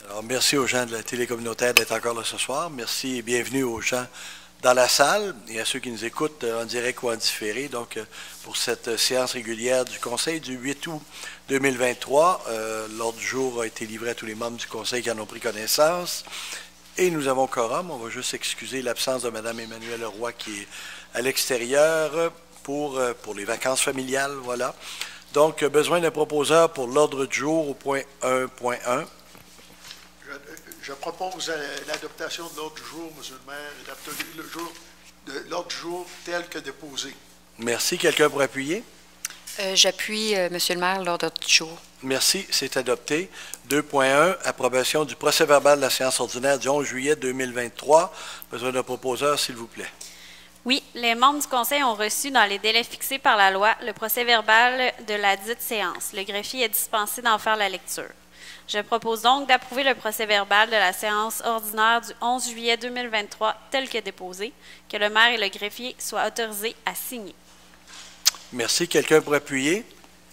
Alors, merci aux gens de la télé communautaire d'être encore là ce soir. Merci et bienvenue aux gens dans la salle et à ceux qui nous écoutent en direct ou en différé. Donc, pour cette séance régulière du Conseil du 8 août 2023, l'ordre du jour a été livré à tous les membres du Conseil qui en ont pris connaissance. Et nous avons quorum. On va juste excuser l'absence de Mme Emmanuelle Roy qui est à l'extérieur pour les vacances familiales. Voilà. Donc, besoin d'un proposeur pour l'ordre du jour au point 1.1. Je propose l'adoption de l'ordre du jour, M. le maire, l'ordre du jour tel que déposé. Merci. Quelqu'un pour appuyer? J'appuie, M. le maire, l'ordre du jour. Merci. C'est adopté. 2.1, approbation du procès-verbal de la séance ordinaire du 11 juillet 2023. Besoin d'un proposeur, s'il vous plaît. Oui, les membres du Conseil ont reçu dans les délais fixés par la loi le procès-verbal de la dite séance. Le greffier est dispensé d'en faire la lecture. Je propose donc d'approuver le procès-verbal de la séance ordinaire du 11 juillet 2023 tel que déposé, que le maire et le greffier soient autorisés à signer. Merci. Quelqu'un pour appuyer?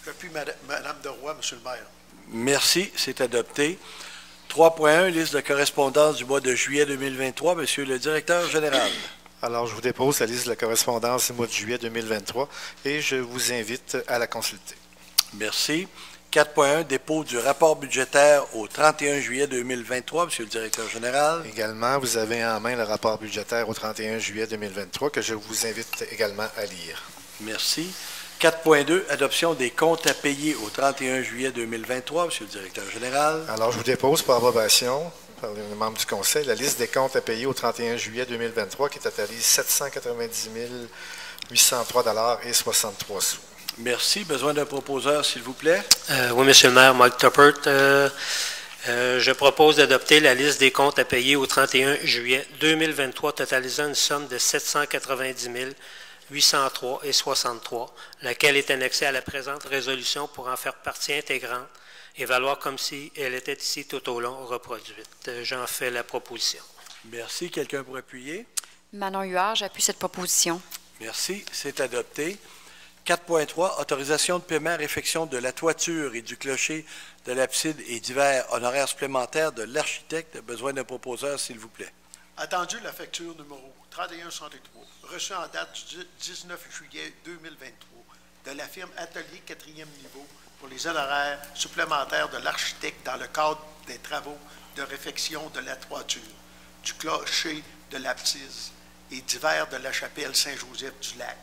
J'appuie Mme de Roy, M. le maire. Merci. C'est adopté. 3.1, liste de correspondance du mois de juillet 2023. Monsieur le directeur général. Alors, je vous dépose la liste de la correspondance du mois de juillet 2023 et je vous invite à la consulter. Merci. 4.1, dépôt du rapport budgétaire au 31 juillet 2023. Monsieur le directeur général. Également, vous avez en main le rapport budgétaire au 31 juillet 2023 que je vous invite également à lire. Merci. 4.2, adoption des comptes à payer au 31 juillet 2023. Monsieur le directeur général. Alors, je vous dépose pour approbation par les membres du Conseil la liste des comptes à payer au 31 juillet 2023 qui totalise 790 803 $ et 63 sous. Merci. Besoin d'un proposeur, s'il vous plaît. Oui, M. le maire, Mike Tuppert. Je propose d'adopter la liste des comptes à payer au 31 juillet 2023 totalisant une somme de 790 803 et 63, laquelle est annexée à la présente résolution pour en faire partie intégrante et valoir comme si elle était ici tout au long reproduite. J'en fais la proposition. Merci. Quelqu'un pour appuyer? Manon Huard, j'appuie cette proposition. Merci. C'est adopté. 4.3, autorisation de paiement, réfection de la toiture et du clocher de l'abside et divers honoraires supplémentaires de l'architecte. Besoin d'un proposeur, s'il vous plaît. Attendu la facture numéro 3163, reçue en date du 19 juillet 2023 de la firme Atelier 4e niveau pour les honoraires supplémentaires de l'architecte dans le cadre des travaux de réfection de la toiture, du clocher de l'abside et divers de la chapelle Saint-Joseph-du-Lac.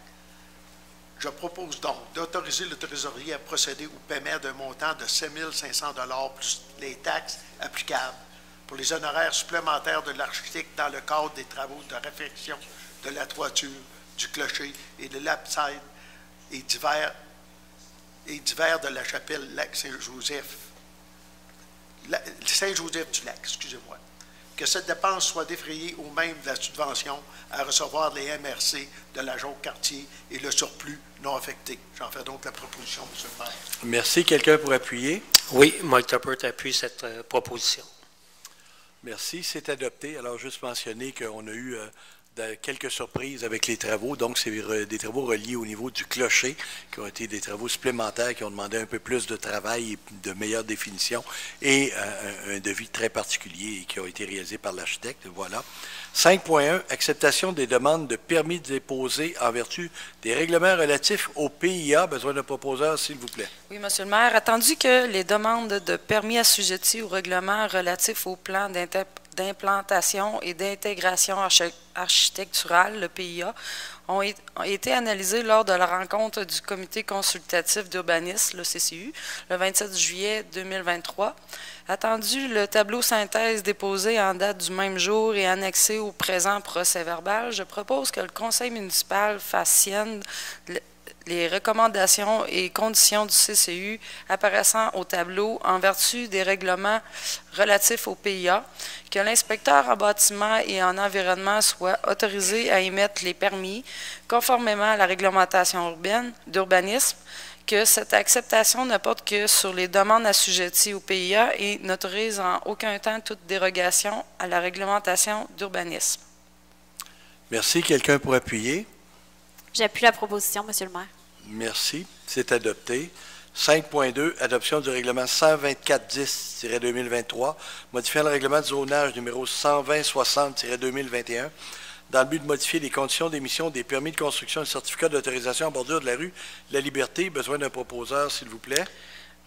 Je propose donc d'autoriser le trésorier à procéder au paiement d'un montant de 7 500 $ plus les taxes applicables pour les honoraires supplémentaires de l'architecte dans le cadre des travaux de réfection de la toiture, du clocher et de l'abside et divers de la chapelle Lac Saint-Joseph-du-Lac, excusez-moi. Que cette dépense soit défrayée au même de la subvention à recevoir les MRC de la Jonque-Cartier et le surplus non affecté. J'en fais donc la proposition, M. le maire. Merci. Quelqu'un pour appuyer? Oui, Mike Tuppert appuie cette proposition. Merci. C'est adopté. Alors, juste mentionner qu'on a eu quelques surprises avec les travaux. Donc, c'est des travaux reliés au niveau du clocher, qui ont été des travaux supplémentaires, qui ont demandé un peu plus de travail et de meilleure définition, et un devis très particulier qui a été réalisé par l'architecte. Voilà. 5.1, acceptation des demandes de permis déposés en vertu des règlements relatifs au PIA. Besoin d'un proposeur, s'il vous plaît. Oui, M. le maire. Attendu que les demandes de permis assujettis au règlement relatif au plan d'implantation et d'intégration architecturale, le PIA, ont été analysées lors de la rencontre du Comité consultatif d'urbanisme, le CCU, le 27 juillet 2023. Attendu le tableau synthèse déposé en date du même jour et annexé au présent procès-verbal, je propose que le Conseil municipal fasse sienne les recommandations et conditions du CCU apparaissant au tableau en vertu des règlements relatifs au PIA, que l'inspecteur en bâtiment et en environnement soit autorisé à émettre les permis conformément à la réglementation d'urbanisme, que cette acceptation ne porte que sur les demandes assujetties au PIA et n'autorise en aucun temps toute dérogation à la réglementation d'urbanisme. Merci. Quelqu'un pour appuyer? J'appuie la proposition, M. le maire. Merci. C'est adopté. 5.2, adoption du règlement 124-10-2023, modifiant le règlement de zonage numéro 120-60-2021, dans le but de modifier les conditions d'émission des permis de construction et certificats d'autorisation en bordure de la rue La Liberté. Besoin d'un proposeur, s'il vous plaît.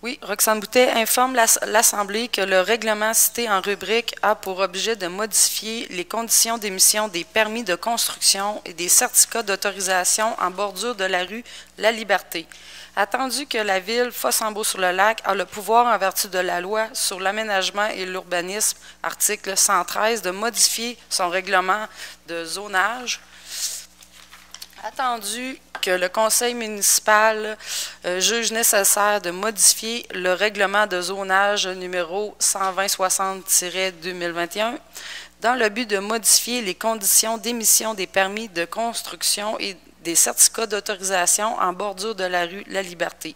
Oui, Roxane Boutet informe l'Assemblée que le règlement cité en rubrique a pour objet de modifier les conditions d'émission des permis de construction et des certificats d'autorisation en bordure de la rue La Liberté. Attendu que la Ville Fossambeau-sur-le-Lac a le pouvoir en vertu de la loi sur l'aménagement et l'urbanisme, article 113, de modifier son règlement de zonage, attendu que le conseil municipal juge nécessaire de modifier le règlement de zonage numéro 120-60-2021 dans le but de modifier les conditions d'émission des permis de construction et des certificats d'autorisation en bordure de la rue La Liberté.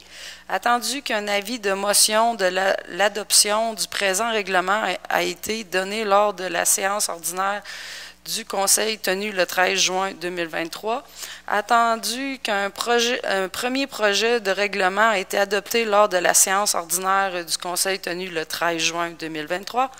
Attendu qu'un avis de motion de l'adoption du présent règlement a été donné lors de la séance ordinaire du Conseil tenu le 13 juin 2023, attendu qu'un premier projet de règlement a été adopté lors de la séance ordinaire du Conseil tenu le 13 juin 2023,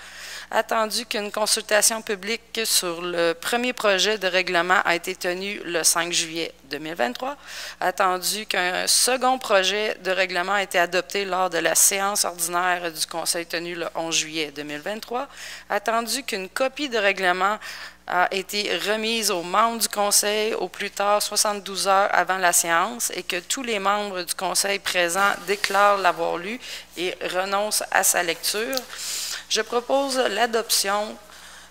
attendu qu'une consultation publique sur le premier projet de règlement a été tenue le 5 juillet 2023, attendu qu'un second projet de règlement a été adopté lors de la séance ordinaire du Conseil tenu le 11 juillet 2023, attendu qu'une copie de règlement a été remise aux membres du Conseil au plus tard 72 heures avant la séance et que tous les membres du Conseil présents déclarent l'avoir lu et renoncent à sa lecture. Je propose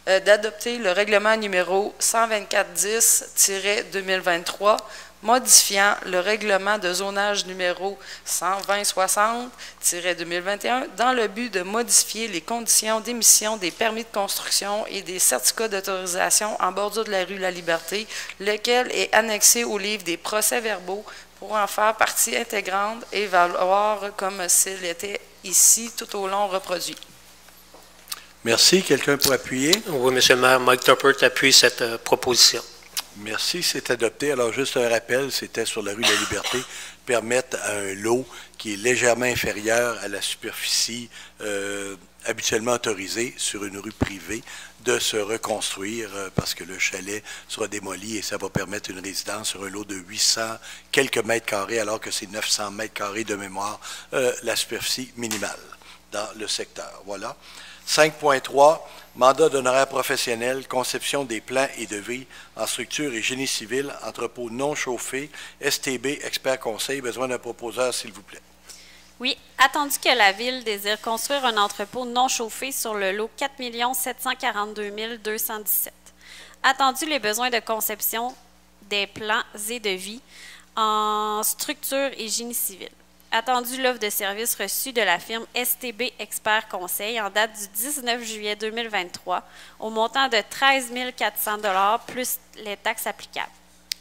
d'adopter le règlement numéro 124-10-2023, modifiant le règlement de zonage numéro 120-60-2021 dans le but de modifier les conditions d'émission des permis de construction et des certificats d'autorisation en bordure de la rue La Liberté, lequel est annexé au livre des procès-verbaux pour en faire partie intégrante et valoir comme s'il était ici tout au long reproduit. Merci. Quelqu'un pour appuyer? Oui, M. le maire, Mike Tuppert appuie cette proposition. Merci, c'est adopté. Alors, juste un rappel, c'était sur la rue de la Liberté, permettre à un lot qui est légèrement inférieur à la superficie habituellement autorisée sur une rue privée de se reconstruire parce que le chalet sera démoli et ça va permettre une résidence sur un lot de 800 quelques mètres carrés alors que c'est 900 mètres carrés de mémoire, la superficie minimale dans le secteur. Voilà. 5.3, mandat d'honoraires professionnels, conception des plans et devis en structure et génie civil, entrepôt non chauffé, STB, expert conseil. Besoin d'un proposeur, s'il vous plaît. Oui, attendu que la Ville désire construire un entrepôt non chauffé sur le lot 4 742 217. Attendu les besoins de conception des plans et devis en structure et génie civil. Attendu l'offre de service reçue de la firme STB Expert Conseil en date du 19 juillet 2023 au montant de 13 400 $ plus les taxes applicables.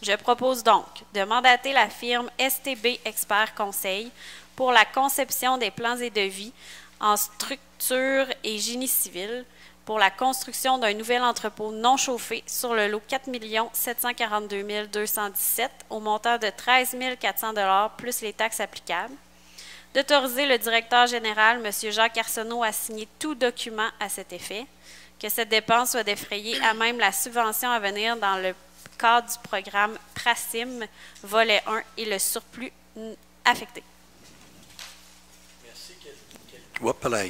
Je propose donc de mandater la firme STB Expert Conseil pour la conception des plans et devis en structure et génie civil pour la construction d'un nouvel entrepôt non chauffé sur le lot 4 742 217 au montant de 13 400 $ plus les taxes applicables. D'autoriser le directeur général, M. Jacques Arsenault, à signer tout document à cet effet, que cette dépense soit défrayée à même la subvention à venir dans le cadre du programme PRACIM, volet 1 et le surplus affecté. Merci.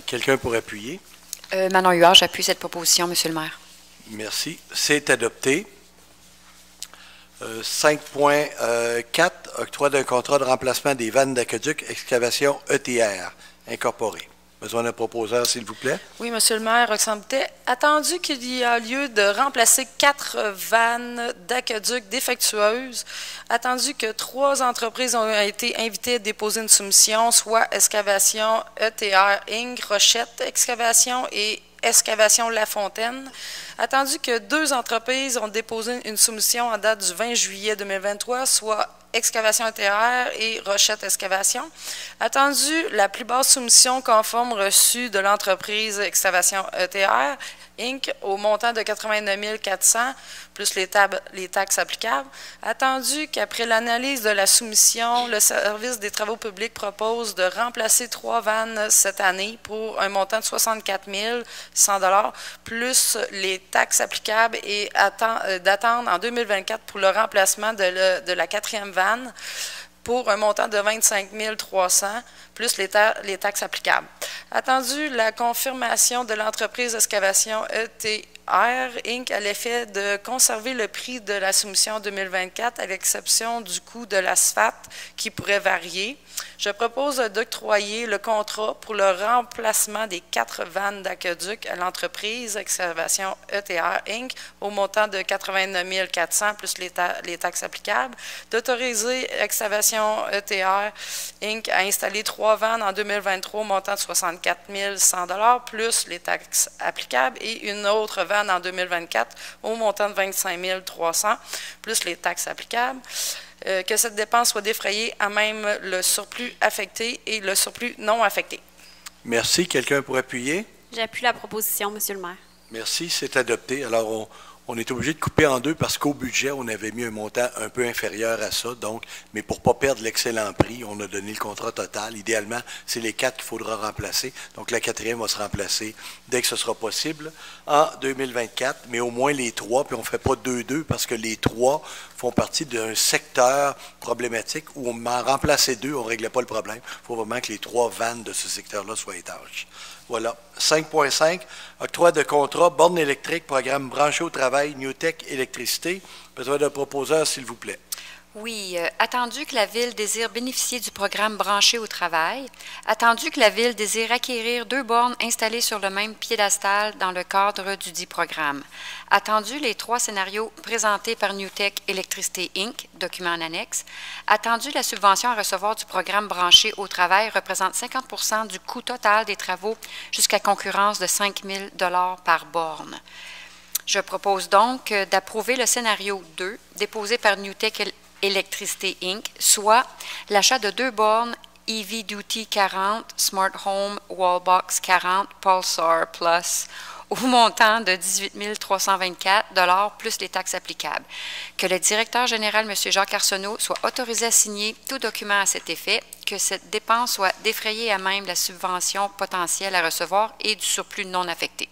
Quelqu'un pour appuyer? Manon Huard, j'appuie cette proposition, M. le maire. Merci. C'est adopté. 5.4, octroi d'un contrat de remplacement des vannes d'aqueduc, excavation ETR, incorporée. Besoin d'un proposeur, s'il vous plaît? Oui, M. le maire, Roxane Boutet. Attendu qu'il y a lieu de remplacer 4 vannes d'aqueduc défectueuses, attendu que 3 entreprises ont été invitées à déposer une soumission, soit Excavation ETR Inc., Rochette Excavation et Excavation La Fontaine. Attendu que 2 entreprises ont déposé une soumission en date du 20 juillet 2023, soit Excavation ETR et Rochette Excavation. Attendu la plus basse soumission conforme reçue de l'entreprise Excavation ETR Inc., au montant de 89 400 plus les taxes applicables. Attendu qu'après l'analyse de la soumission, le service des travaux publics propose de remplacer 3 vannes cette année pour un montant de 64 100 $ plus les taxes applicables et d'attendre en 2024 pour le remplacement de la 4e vanne pour un montant de 25 300 plus les taxes applicables. Attendu la confirmation de l'entreprise d'excavation ETR Inc. à l'effet de conserver le prix de la soumission 2024 à l'exception du coût de l'asphalte qui pourrait varier. Je propose d'octroyer le contrat pour le remplacement des 4 vannes d'aqueduc à l'entreprise Excavation ETR Inc. au montant de 89 400 plus les taxes applicables, d'autoriser Excavation ETR Inc. à installer 3 vannes en 2023 au montant de 64 100 $ plus les taxes applicables et une autre vanne en 2024 au montant de 25 300 plus les taxes applicables. Que cette dépense soit défrayée à même le surplus affecté et le surplus non affecté. Merci. Quelqu'un pour appuyer? J'appuie la proposition, Monsieur le maire. Merci. C'est adopté. Alors, on est obligé de couper en deux parce qu'au budget, on avait mis un montant un peu inférieur à ça. Donc, mais pour ne pas perdre l'excellent prix, on a donné le contrat total. Idéalement, c'est les 4 qu'il faudra remplacer. Donc, la 4e va se remplacer dès que ce sera possible en 2024, mais au moins les 3, puis on ne fait pas 2-2 parce que les 3 font partie d'un secteur problématique où on en remplaçait 2, on ne réglait pas le problème. Il faut vraiment que les 3 vannes de ce secteur-là soient étanches. Voilà. 5.5, octroi de contrat, borne électrique, programme branché au travail, Newtech Électricité. Besoin d'un proposeur, s'il vous plaît. Oui, attendu que la Ville désire bénéficier du programme branché au travail, attendu que la Ville désire acquérir 2 bornes installées sur le même piédestal dans le cadre du dit programme, attendu les 3 scénarios présentés par Newtech Électricité Inc., document en annexe, attendu la subvention à recevoir du programme branché au travail représente 50 % du coût total des travaux jusqu'à concurrence de 5 000 $ par borne. Je propose donc d'approuver le scénario 2 déposé par Newtech Électricité Inc., soit l'achat de 2 bornes EV Duty 40, Smart Home Wallbox 40, Pulsar Plus, au montant de 18 324 $ plus les taxes applicables. Que le directeur général, M. Jacques Arsenault, soit autorisé à signer tout document à cet effet, que cette dépense soit défrayée à même la subvention potentielle à recevoir et du surplus non affecté.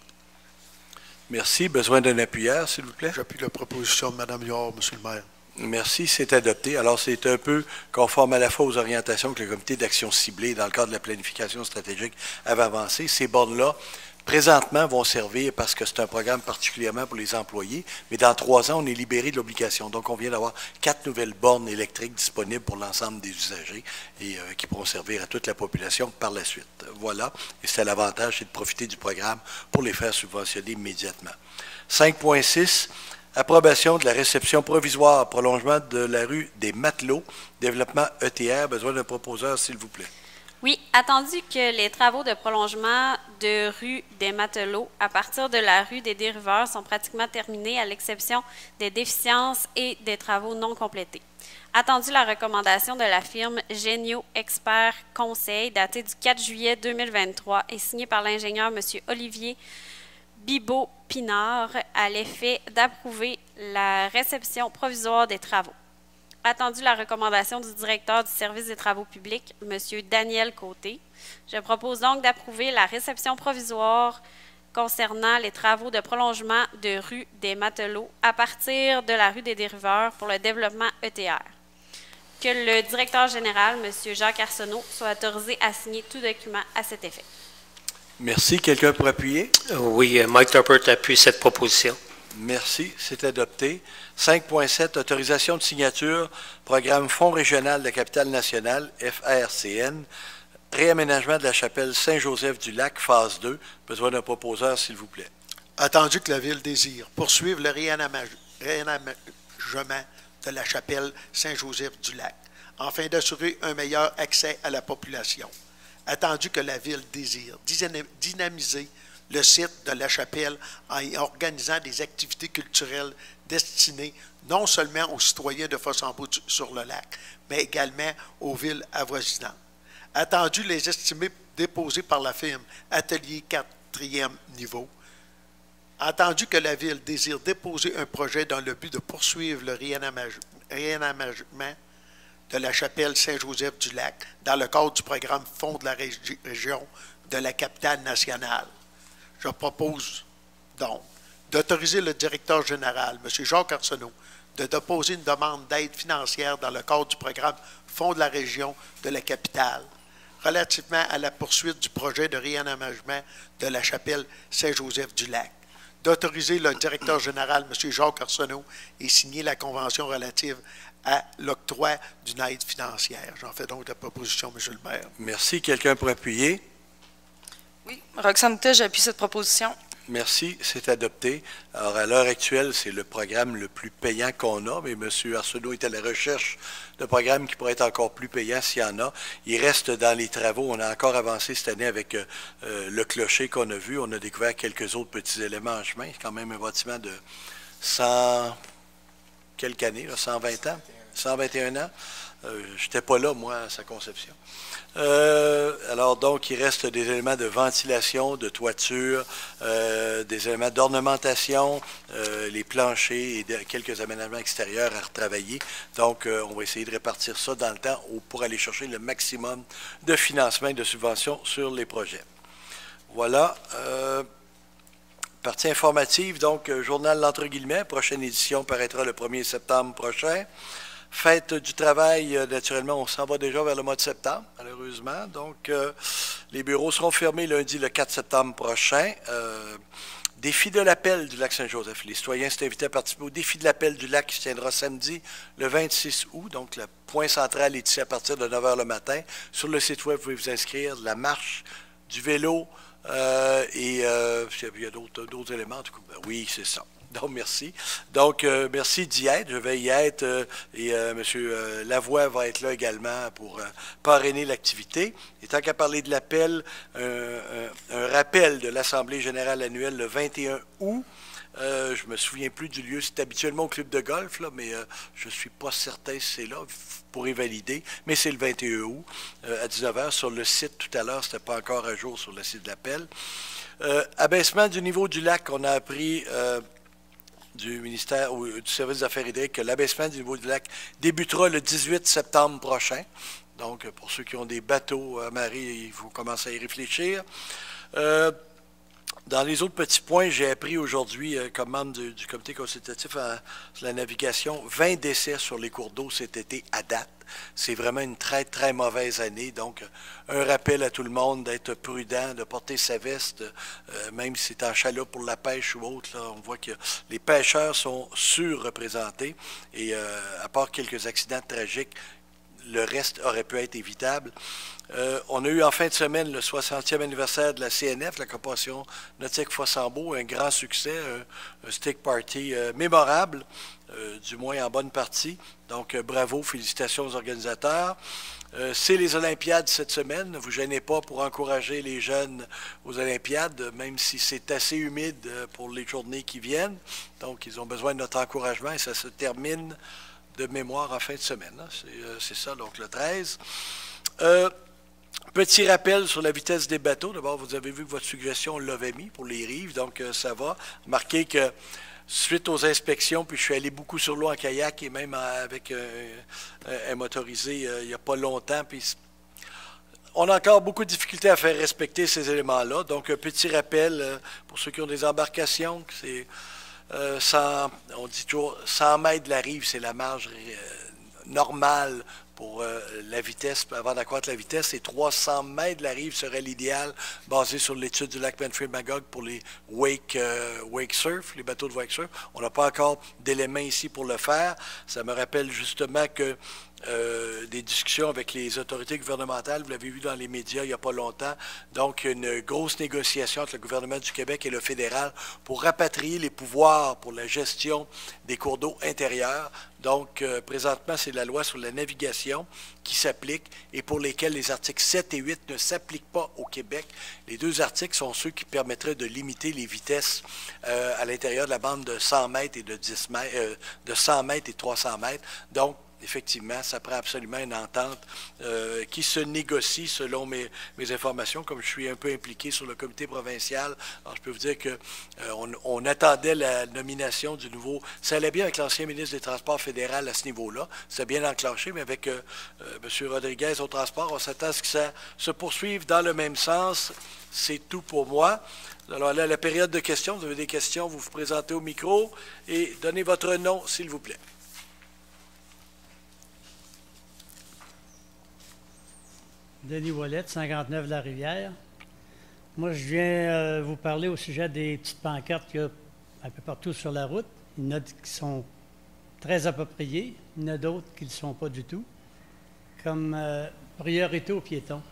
Merci. Besoin d'un appuyeur, s'il vous plaît? J'appuie la proposition de Mme Liard, Monsieur le maire. Merci, c'est adopté. Alors, c'est un peu conforme à la fois aux orientations que le comité d'action ciblée, dans le cadre de la planification stratégique, avait avancé. Ces bornes-là, présentement, vont servir parce que c'est un programme particulièrement pour les employés, mais dans 3 ans, on est libéré de l'obligation. Donc, on vient d'avoir 4 nouvelles bornes électriques disponibles pour l'ensemble des usagers et qui pourront servir à toute la population par la suite. Voilà. Et c'est l'avantage, c'est de profiter du programme pour les faire subventionner immédiatement. 5.6. Approbation de la réception provisoire, prolongement de la rue des Matelots, développement ETR. Besoin d'un proposeur, s'il vous plaît. Oui, attendu que les travaux de prolongement de rue des Matelots à partir de la rue des Dériveurs sont pratiquement terminés à l'exception des déficiences et des travaux non complétés. Attendu la recommandation de la firme Génio Expert Conseil datée du 4 juillet 2023 et signée par l'ingénieur M. Olivier Bibeau-Pinard à l'effet d'approuver la réception provisoire des travaux. Attendu la recommandation du directeur du service des travaux publics, M. Daniel Côté, je propose donc d'approuver la réception provisoire concernant les travaux de prolongement de rue des Matelots à partir de la rue des Dériveurs pour le développement ETR. Que le directeur général, M. Jacques Arsenault, soit autorisé à signer tout document à cet effet. Merci. Quelqu'un pour appuyer? Oui, Mike Tuppert appuie cette proposition. Merci. C'est adopté. 5.7, autorisation de signature, programme Fonds régional de la capitale nationale, FRCN, réaménagement de la chapelle Saint-Joseph-du-Lac, phase 2. Besoin d'un proposeur, s'il vous plaît. Attendu que la Ville désire poursuivre le réaménagement de la chapelle Saint-Joseph-du-Lac, afin d'assurer un meilleur accès à la population. Attendu que la Ville désire dynamiser le site de la chapelle en y organisant des activités culturelles destinées non seulement aux citoyens de Fossambeau-sur-le-Lac, mais également aux villes avoisinantes. Attendu les estimés déposés par la firme Atelier 4e niveau, Entendu que la Ville désire déposer un projet dans le but de poursuivre le réaménagement de la chapelle Saint-Joseph-du-Lac dans le cadre du programme Fonds de la région de la capitale nationale, je propose donc d'autoriser le directeur général, M. Jacques Arsenault, de déposer une demande d'aide financière dans le cadre du programme Fonds de la région de la capitale relativement à la poursuite du projet de réaménagement de la chapelle Saint-Joseph-du-Lac, d'autoriser le directeur général, M. Jacques Arsenault, et signer la convention relative à l'octroi d'une aide financière. J'en fais donc la proposition, M. le maire. Merci. Quelqu'un pour appuyer? Oui, Roxane Boutet, j'appuie cette proposition. Merci, c'est adopté. Alors, à l'heure actuelle, c'est le programme le plus payant qu'on a, mais M. Arsenault est à la recherche de programmes qui pourraient être encore plus payants s'il y en a. Il reste dans les travaux. On a encore avancé cette année avec le clocher qu'on a vu. On a découvert quelques autres petits éléments en chemin. C'est quand même un bâtiment de 100... Quelques années, là, 120 ans, 121 ans. Je n'étais pas là, moi, à sa conception. Alors, donc, il reste des éléments de ventilation, de toiture, des éléments d'ornementation, les planchers et quelques aménagements extérieurs à retravailler. Donc, on va essayer de répartir ça dans le temps pour aller chercher le maximum de financement et de subventions sur les projets. Voilà. Partie informative, donc, journal l'entre guillemets, prochaine édition paraîtra le 1er septembre prochain. Fête du travail, naturellement, on s'en va déjà vers le mois de septembre, malheureusement. Donc, les bureaux seront fermés lundi le 4 septembre prochain. Défi de l'appel du lac Saint-Joseph. Les citoyens sont invités à participer au défi de l'appel du lac qui se tiendra samedi le 26 août. Donc, le point central est ici à partir de 9 h le matin. Sur le site web, vous pouvez vous inscrire, de la marche, du vélo, il y a d'autres éléments, en tout cas. Oui, c'est ça. Donc, merci. Donc, merci d'y être. Je vais y être et M. Lavoie va être là également pour parrainer l'activité. Et tant qu'à parler de l'appel, un rappel de l'Assemblée générale annuelle le 21 août. Je ne me souviens plus du lieu. C'est habituellement au club de golf, là, mais je ne suis pas certain si c'est là. Vous pourrez valider. Mais c'est le 21 août à 19 h sur le site. Tout à l'heure, ce n'était pas encore à jour sur le site de l'appel. Abaissement du niveau du lac. On a appris du ministère ou du service des affaires hydriques que l'abaissement du niveau du lac débutera le 18 septembre prochain. Donc, pour ceux qui ont des bateaux à marée, il faut commencer à y réfléchir. Dans les autres petits points, j'ai appris aujourd'hui, comme membre du comité consultatif sur la navigation, 20 décès sur les cours d'eau cet été à date. C'est vraiment une très, très mauvaise année. Donc, un rappel à tout le monde d'être prudent, de porter sa veste, même si c'est en chaloupe pour la pêche ou autre. Là, on voit que les pêcheurs sont surreprésentés. Et à part quelques accidents tragiques, le reste aurait pu être évitable. On a eu en fin de semaine le 60e anniversaire de la CNF, la Corporation nautique Fossambeau, un grand succès, un steak party mémorable, du moins en bonne partie. Donc, bravo, félicitations aux organisateurs. C'est les Olympiades cette semaine. Ne vous gênez pas pour encourager les jeunes aux Olympiades, même si c'est assez humide pour les journées qui viennent. Donc, ils ont besoin de notre encouragement et ça se termine de mémoire en fin de semaine. Hein. C'est ça, donc le 13. Petit rappel sur la vitesse des bateaux. D'abord, vous avez vu que votre suggestion, on l'avait mis pour les rives, donc ça va. Marquez que suite aux inspections, puis je suis allé beaucoup sur l'eau en kayak et même avec un motorisé il n'y a pas longtemps, puis on a encore beaucoup de difficultés à faire respecter ces éléments-là. Donc, un petit rappel pour ceux qui ont des embarcations, c'est on dit toujours 100 mètres de la rive, c'est la marge normale pour la vitesse, avant d'accroître la vitesse, et 300 mètres de la rive serait l'idéal, basé sur l'étude du lac Manfred-Magog pour les wake surf, les bateaux de wake surf. On n'a pas encore d'éléments ici pour le faire. Ça me rappelle justement que des discussions avec les autorités gouvernementales, vous l'avez vu dans les médias il n'y a pas longtemps, donc une grosse négociation entre le gouvernement du Québec et le fédéral pour rapatrier les pouvoirs pour la gestion des cours d'eau intérieurs. Donc, présentement, c'est la loi sur la navigation qui s'applique et pour lesquels les articles 7 et 8 ne s'appliquent pas au Québec. Les deux articles sont ceux qui permettraient de limiter les vitesses à l'intérieur de la bande de 100 mètres et de 100 mètres et 300 mètres. Donc, effectivement, ça prend absolument une entente qui se négocie selon mes informations. Comme je suis un peu impliqué sur le comité provincial, alors je peux vous dire qu'on attendait la nomination du nouveau. Ça allait bien avec l'ancien ministre des Transports fédéral à ce niveau-là. C'était bien enclenché, mais avec M. Rodriguez au transport, on s'attend à ce que ça se poursuive dans le même sens. C'est tout pour moi. Alors là, la période de questions, vous avez des questions, vous vous présentez au micro et donnez votre nom, s'il vous plaît. Denis Ouellette, 59 de la Rivière. Moi, je viens vous parler au sujet des petites pancartes qu'il y a un peu partout sur la route. Il y en a qui sont très appropriées, il y en a d'autres qui ne le sont pas du tout, comme priorité aux piétons.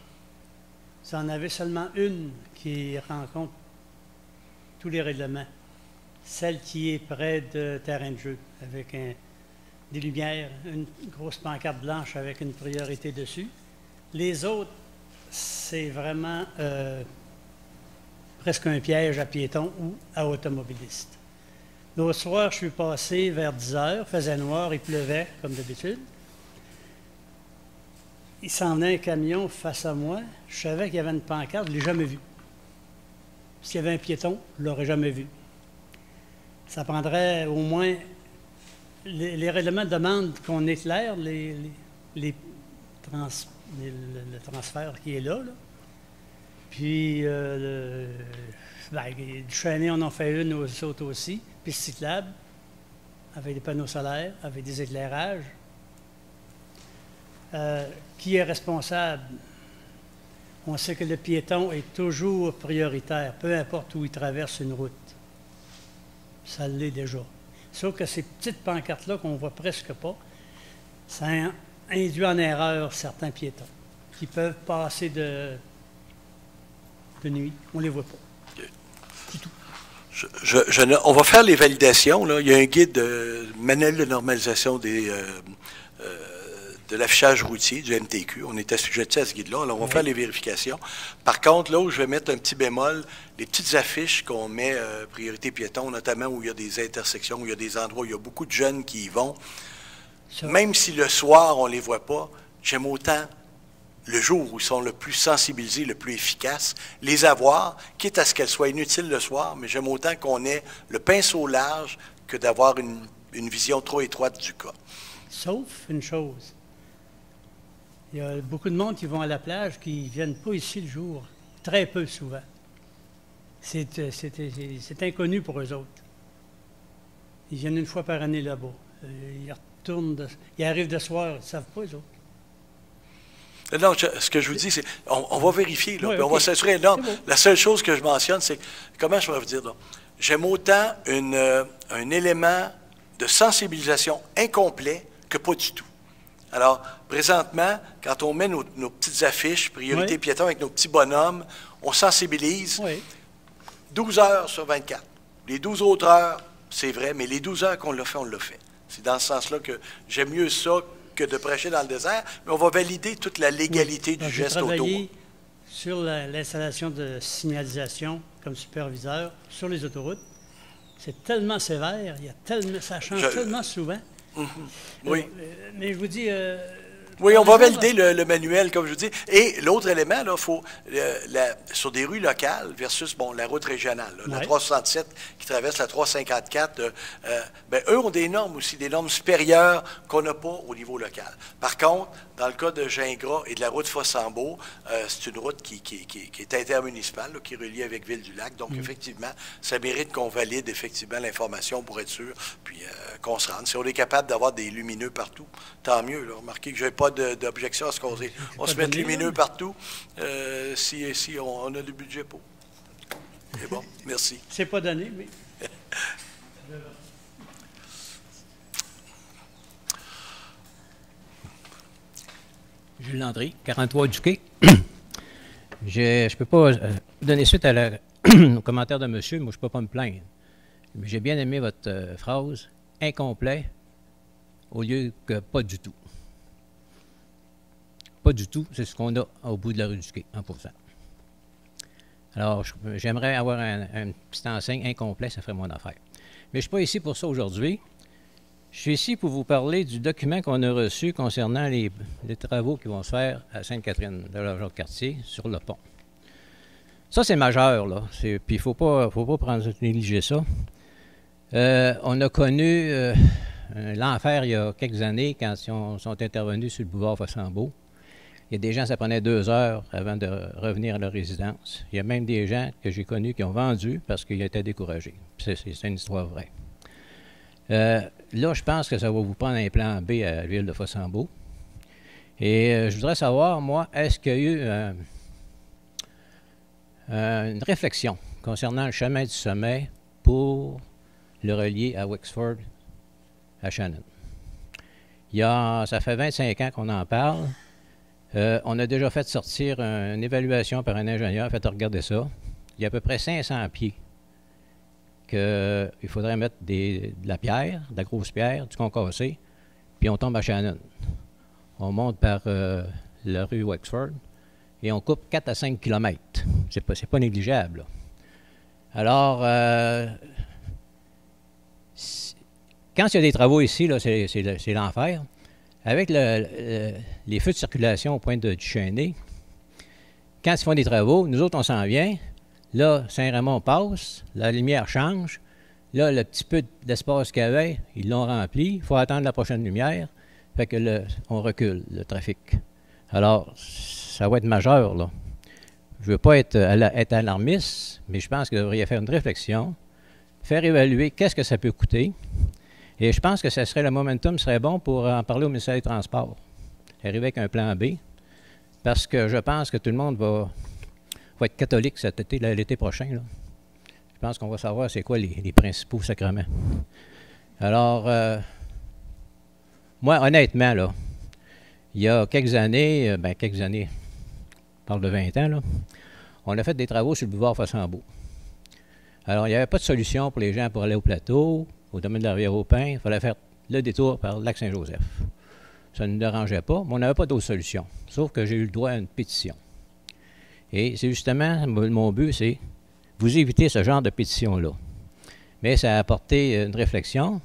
Vous en avez seulement une qui rencontre tous les règlements, celle qui est près de terrain de jeu, avec des lumières, une grosse pancarte blanche avec une priorité dessus. Les autres, c'est vraiment presque un piège à piétons ou à automobilistes. L'autre soir, je suis passé vers 10 heures, il faisait noir, il pleuvait, comme d'habitude. Il s'en venait un camion face à moi, je savais qu'il y avait une pancarte, je ne l'ai jamais vue. S'il y avait un piéton, je ne l'aurais jamais vu. Ça prendrait au moins... Les règlements demandent qu'on éclaire le transfert qui est là. Puis, du Chêné, on en fait une aux autres aussi, puis cyclable, avec des panneaux solaires, avec des éclairages. Qui est responsable? On sait que le piéton est toujours prioritaire, peu importe où il traverse une route. Ça l'est déjà. Sauf que ces petites pancartes-là qu'on ne voit presque pas, ça induit en erreur certains piétons qui peuvent passer de nuit. On ne les voit pas. C'est tout. On va faire les validations. Là. Il y a un guide manuel de normalisation de l'affichage routier du MTQ. On est assujetti à ce guide-là. Alors, on va faire les vérifications. Par contre, là où je vais mettre un petit bémol, les petites affiches qu'on met priorité piéton, notamment où il y a des intersections, où il y a des endroits où il y a beaucoup de jeunes qui y vont, même si le soir, on ne les voit pas, j'aime autant le jour où ils sont le plus sensibilisés, le plus efficaces, les avoir, quitte à ce qu'elles soient inutiles le soir, mais j'aime autant qu'on ait le pinceau large que d'avoir une vision trop étroite du cas. Sauf une chose. Il y a beaucoup de monde qui vont à la plage qui ne viennent pas ici le jour. Très peu souvent. C'est inconnu pour eux autres. Ils viennent une fois par année là-bas. Ils arrivent de soir, ils ne savent pas, eux autres. Non, ce que je vous dis, c'est on va vérifier, là, oui, puis on va s'assurer. Non, la seule chose que je mentionne, c'est, comment je pourrais vous dire, j'aime autant un élément de sensibilisation incomplet que pas du tout. Alors, présentement, quand on met nos petites affiches, priorité piéton avec nos petits bonhommes, on sensibilise 12 heures sur 24. Les 12 autres heures, c'est vrai, mais les 12 heures qu'on l'a fait, on l'a fait. C'est dans ce sens-là que j'aime mieux ça que de prêcher dans le désert, mais on va valider toute la légalité du geste autour. J'ai travaillé sur l'installation de signalisation comme superviseur sur les autoroutes. C'est tellement sévère, ça change tellement souvent. Oui. Mais je vous dis... oui, on va valider le manuel, comme je vous dis. Et l'autre élément, là, faut sur des rues locales versus la route régionale, là, la 367 qui traverse la 354, eux ont des normes aussi, des normes supérieures qu'on n'a pas au niveau local. Par contre, dans le cas de Gingras et de la route Fossambeau, c'est une route qui est intermunicipale, là, qui est reliée avec Ville-du-Lac. Donc, effectivement, ça mérite qu'on valide effectivement l'information pour être sûr, puis qu'on se rende. Si on est capable d'avoir des lumineux partout, tant mieux. Là. Remarquez que je n'ai pas d'objection à ce qu'on se mette lumineux partout si on a du budget pour. C'est bon, merci. C'est pas donné, mais... Jules Landry, 43 du Quai. Je ne peux pas donner suite au commentaire de monsieur, moi je ne peux pas me plaindre. Mais j'ai bien aimé votre phrase, incomplet, au lieu que pas du tout. Pas du tout, c'est ce qu'on a au bout de la rue du Quai, 1%. Alors, j'aimerais avoir un petit enseigne incomplet, ça ferait mon affaire. Mais je ne suis pas ici pour ça aujourd'hui. Je suis ici pour vous dire que je suis content de Je suis ici pour vous parler du document qu'on a reçu concernant les travaux qui vont se faire à Sainte-Catherine de la Jacques-Cartier sur le pont. Ça, c'est majeur, là. Puis il ne faut pas négliger ça. On a connu l'enfer il y a quelques années quand ils sont intervenus sur le boulevard Fossambeau. Il y a des gens, ça prenait 2 heures avant de revenir à leur résidence. Il y a même des gens que j'ai connus qui ont vendu parce qu'ils étaient découragés. C'est une histoire vraie. Là, je pense que ça va vous prendre un plan B à la ville de Fossambeau. Et je voudrais savoir, moi, est-ce qu'il y a eu une réflexion concernant le chemin du sommet pour le relier à Wexford, à Shannon? Ça fait 25 ans qu'on en parle. On a déjà fait sortir une évaluation par un ingénieur, faites regarder ça. Il y a à peu près 500 pieds qu'il faudrait mettre de la pierre, de la grosse pierre, du concassé, puis on tombe à Shannon. On monte par la rue Wexford et on coupe 4 à 5 km. C'est pas négligeable, là. Alors, quand il y a des travaux ici, là, c'est l'enfer. Avec les feux de circulation au point du Chêné, quand ils font des travaux, nous autres, on s'en vient. Là, Saint-Raymond passe, la lumière change. Là, le petit peu d'espace qu'il y avait, ils l'ont rempli. Il faut attendre la prochaine lumière. Fait que on recule, le trafic. Alors, ça va être majeur, là. Je ne veux pas être alarmiste, mais je pense que vous devriez faire une réflexion, faire évaluer qu'est-ce que ça peut coûter. Et je pense que le momentum serait bon pour en parler au ministère des Transports. Arriver avec un plan B, parce que je pense que tout le monde va être catholique cet été, l'été prochain, là. Je pense qu'on va savoir c'est quoi les principaux sacrements. Alors, moi, honnêtement, là, il y a quelques années, on parle de 20 ans, là, on a fait des travaux sur le boulevard Fossambeau. Alors, il n'y avait pas de solution pour les gens pour aller au plateau, au domaine de la Rivière-au-Pin. Il fallait faire le détour par le lac Saint-Joseph. Ça ne nous dérangeait pas, mais on n'avait pas d'autre solution. Sauf que j'ai eu le droit à une pétition. Et c'est justement, mon but, c'est vous éviter ce genre de pétition-là. Mais ça a apporté une réflexion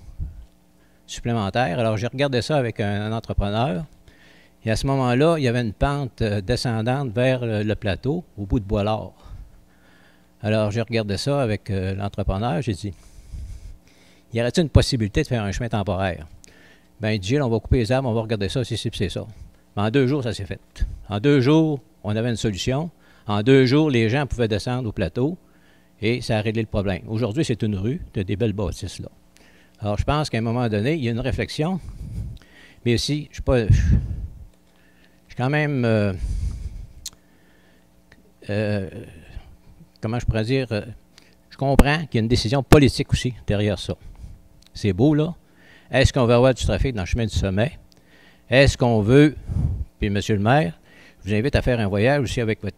supplémentaire. Alors, j'ai regardé ça avec un entrepreneur. Et à ce moment-là, il y avait une pente descendante vers le plateau, au bout de Bois-Lard. Alors, j'ai regardé ça avec l'entrepreneur. J'ai dit, y aurait-il une possibilité de faire un chemin temporaire? Bien, il dit, Gilles, on va couper les arbres, on va regarder ça, c'est ça. Mais en 2 jours, ça s'est fait. En 2 jours, on avait une solution. En 2 jours, les gens pouvaient descendre au plateau et ça a réglé le problème. Aujourd'hui, c'est une rue de des belles bâtisses, là. Alors, je pense qu'à un moment donné, il y a une réflexion. Mais aussi, je suis quand même... comment je pourrais dire? Je comprends qu'il y a une décision politique aussi derrière ça. C'est beau, là. Est-ce qu'on veut avoir du trafic dans le chemin du sommet? Est-ce qu'on veut, puis M. le maire, je vous invite à faire un voyage aussi avec votre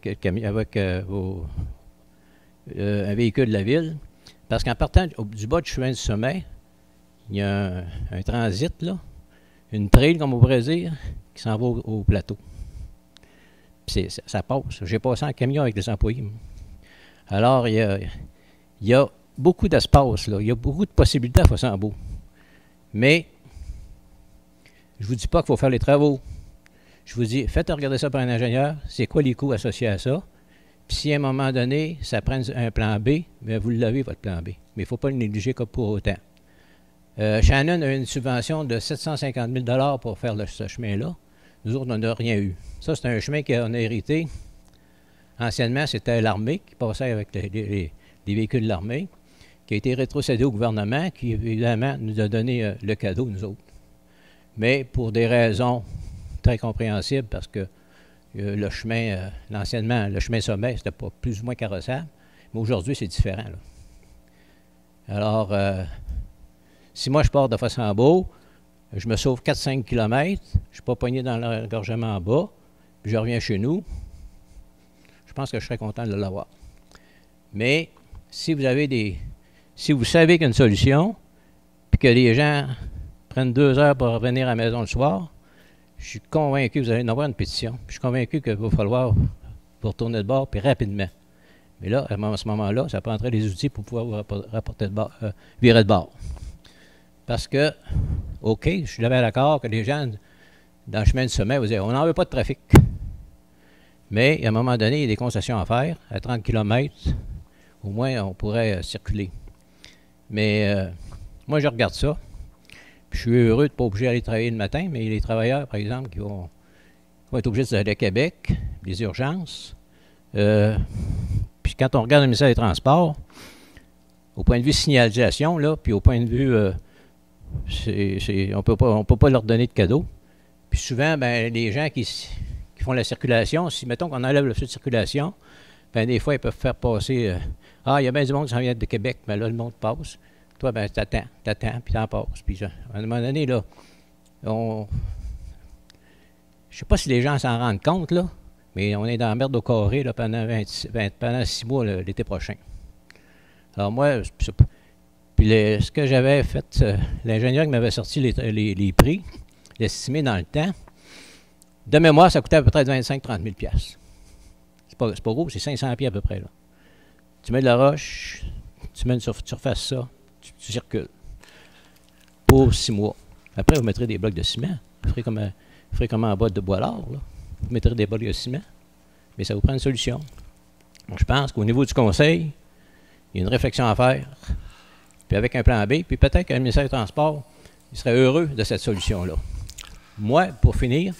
un véhicule de la ville, parce qu'en partant du bas du chemin du sommet, il y a un transit, là, une trail, comme on pourrait dire, qui s'en va au plateau. Puis ça passe. J'ai passé en camion avec les employés. Alors, il y a beaucoup d'espace, là. Il y a beaucoup de possibilités à Fossambeau. Mais, je ne vous dis pas qu'il faut faire les travaux. Je vous dis, faites regarder ça par un ingénieur. C'est quoi les coûts associés à ça? Puis si à un moment donné, ça prend un plan B, bien, vous l'avez, votre plan B. Mais il ne faut pas le négliger comme pour autant. Shannon a une subvention de 750 000 pour faire ce chemin-là. Nous autres, on n'a rien eu. Ça, c'est un chemin qu'on a hérité. Anciennement, c'était l'armée qui passait avec les véhicules de l'armée, qui a été rétrocédé au gouvernement, qui, évidemment, nous a donné le cadeau, nous autres. Mais pour des raisons très compréhensibles, parce que le chemin, l'anciennement, le chemin sommet, c'était pas plus ou moins carrossable. Mais aujourd'hui, c'est différent, là. Alors, si moi, je pars de Fossambeau, je me sauve 4-5 km, je ne suis pas pogné dans l'engorgement en bas, puis je reviens chez nous, je pense que je serais content de l'avoir. Mais si vous avez si vous savez qu'il y a une solution, puis que les gens prennent 2 heures pour revenir à la maison le soir, je suis convaincu que vous allez en avoir une pétition. Je suis convaincu qu'il va falloir vous retourner de bord, puis rapidement. Mais là, à ce moment-là, ça prendrait des outils pour pouvoir vous virer de bord. Parce que OK, je suis d'accord que les gens dans le chemin du sommet vont dire on n'en veut pas de trafic. Mais à un moment donné, il y a des concessions à faire. À 30 km, au moins, on pourrait circuler. Mais moi, je regarde ça. Puis je suis heureux de ne pas obligé d'aller travailler le matin, mais les travailleurs, par exemple, qui vont être obligés d'aller à Québec, les urgences. Puis quand on regarde le ministère des Transports, au point de vue signalisation, là, puis au point de vue, on ne peut pas leur donner de cadeaux. Puis souvent, ben, les gens qui font la circulation, si mettons qu'on enlève le feu de circulation, ben, des fois, ils peuvent faire passer il y a bien du monde qui s'en vient de Québec, mais là, le monde passe. Toi, ben, t'attends, puis t'en passes. Puis à un moment donné, là, je ne sais pas si les gens s'en rendent compte, là, mais on est dans la merde au carré là, pendant 6 mois l'été prochain. Alors moi, puis ce que j'avais fait, l'ingénieur qui m'avait sorti les prix, l'estimé dans le temps, de mémoire, ça coûtait à peu près 25-30 000 $. C'est pas gros, c'est 500 $ à peu près. Là. Tu mets de la roche, tu refasses ça, tu circules. Pour 6 mois. Après, vous mettrez des blocs de ciment. Vous ferez comme en boîte de Boilard. Là. Vous mettrez des blocs de ciment. Mais ça vous prend une solution. Donc, je pense qu'au niveau du conseil, il y a une réflexion à faire. Puis avec un plan B, puis peut-être que le ministère des Transports, il serait heureux de cette solution-là. Moi, pour finir,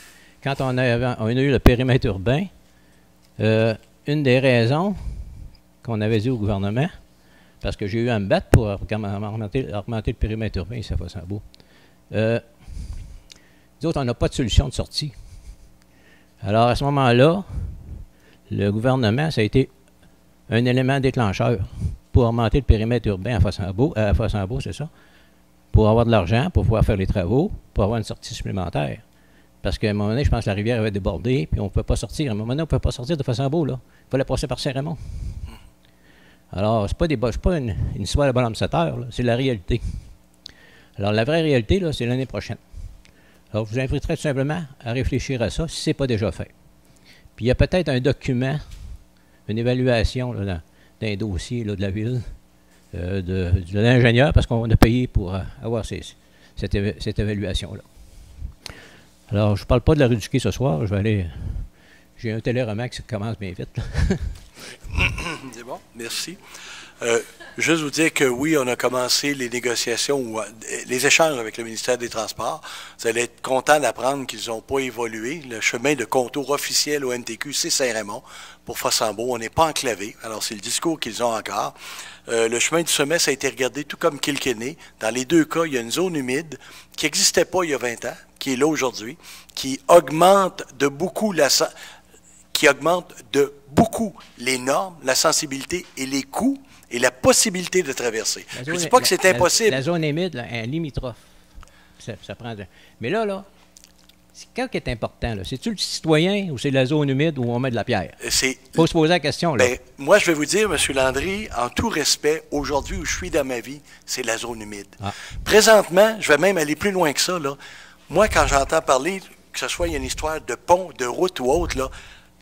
quand on a eu le périmètre urbain, une des raisons qu'on avait dit au gouvernement, parce que j'ai eu à me battre pour augmenter le périmètre urbain ici à Fossambeau, nous autres, on n'a pas de solution de sortie. Alors, à ce moment-là, le gouvernement, ça a été un élément déclencheur pour augmenter le périmètre urbain à Fossambeau, c'est ça, pour avoir de l'argent, pour pouvoir faire les travaux, pour avoir une sortie supplémentaire. Parce qu'à un moment donné, je pense que la rivière avait débordé, puis on ne pouvait pas sortir. À un moment donné, on ne pouvait pas sortir de Fossambeau, là. Il fallait passer par Saint-Raymond. Alors, c'est pas une histoire de bonhomme 7 heures, c'est la réalité. Alors, la vraie réalité, là, c'est l'année prochaine. Alors, je vous inviterai tout simplement à réfléchir à ça, si ce n'est pas déjà fait. Puis, il y a peut-être un document, une évaluation là, d'un dossier là, de la ville, de l'ingénieur, parce qu'on a payé pour avoir cette évaluation-là. Alors, je ne parle pas de la rue du Quai ce soir, je vais aller... J'ai un télé-roman qui commence bien vite. C'est bon, merci. Juste vous dire que oui, on a commencé les négociations, les échanges avec le ministère des Transports. Vous allez être content d'apprendre qu'ils n'ont pas évolué. Le chemin de contour officiel au NTQ, c'est Saint-Raymond. Pour Fossambeau, on n'est pas enclavé. Alors, c'est le discours qu'ils ont encore. Le chemin du sommet, ça a été regardé tout comme Kilkenny. Dans les deux cas, il y a une zone humide qui n'existait pas il y a 20 ans, qui est là aujourd'hui, qui augmente de beaucoup les normes, la sensibilité et les coûts et la possibilité de traverser. Je ne dis pas que c'est impossible. La zone humide, là, un limitrophe. Ça prend mais là, c'est quoi qui est important? C'est-tu le citoyen ou c'est la zone humide où on met de la pierre? Il faut se poser la question. Là. Ben, moi, je vais vous dire, M. Landry, en tout respect, aujourd'hui où je suis dans ma vie, c'est la zone humide. Ah. Présentement, je vais même aller plus loin que ça. Là. Moi, quand j'entends parler, que ce soit il y a une histoire de pont, de route ou autre, là,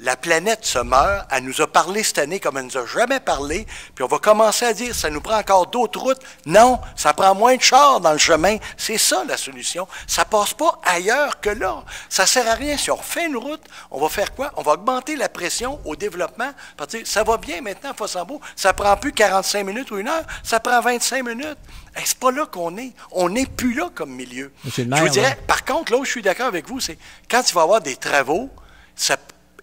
la planète se meurt. Elle nous a parlé cette année comme elle ne nous a jamais parlé. Puis on va commencer à dire, ça nous prend encore d'autres routes. Non, ça prend moins de chars dans le chemin. C'est ça la solution. Ça passe pas ailleurs que là. Ça sert à rien. Si on refait une route, on va faire quoi? On va augmenter la pression au développement. Parce que ça va bien maintenant à Fossambeau. Ça prend plus 45 minutes ou 1 heure. Ça prend 25 minutes. Hey, c'est pas là qu'on est. On n'est plus là comme milieu. Je vous dirais, par contre, là où je suis d'accord avec vous, c'est quand il va y avoir des travaux,